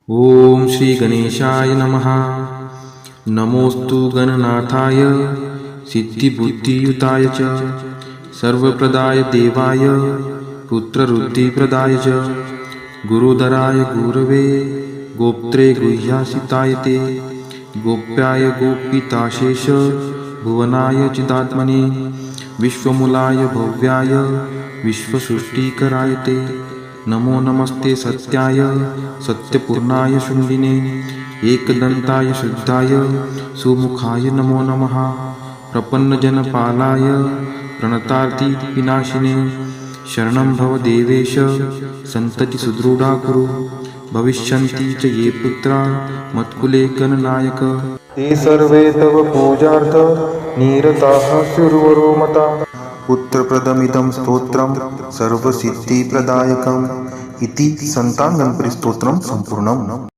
ओम श्री गणेशाय नमः। नमोस्तु गणनाथाय सिद्धिबुद्धियुताय च सर्वप्रदाय देवाय पुत्रवृद्धिप्रदाय च गुरुधराय गुरवे गोप्त्रे गुह्यासिताय ते गोप्याय गोपिताशेष भुवनाय चिदात्मने विश्वमूलाय भव्याय विश्वसृष्टिकराय ते नमो नमस्ते सत्याय सत्यपूर्णाय शृंगिने एकदंताय शुद्धाय सुमुखाय नमो नमः। प्रपन्नजनपालाय प्रणतार्ति विनाशिने शरणं भव देवेश संतति सुदृढा कुरु भविष्यन्ति च ये पुत्रा मत्कुले गणनायक ते सर्वे तव पूजार्थ निरताः स्युर्वरो मता। पुत्रप्रदमिदं स्तोत्रं सर्वसिद्धिप्रदायकम् इति संतान गणपती स्तोत्रम संपूर्णम।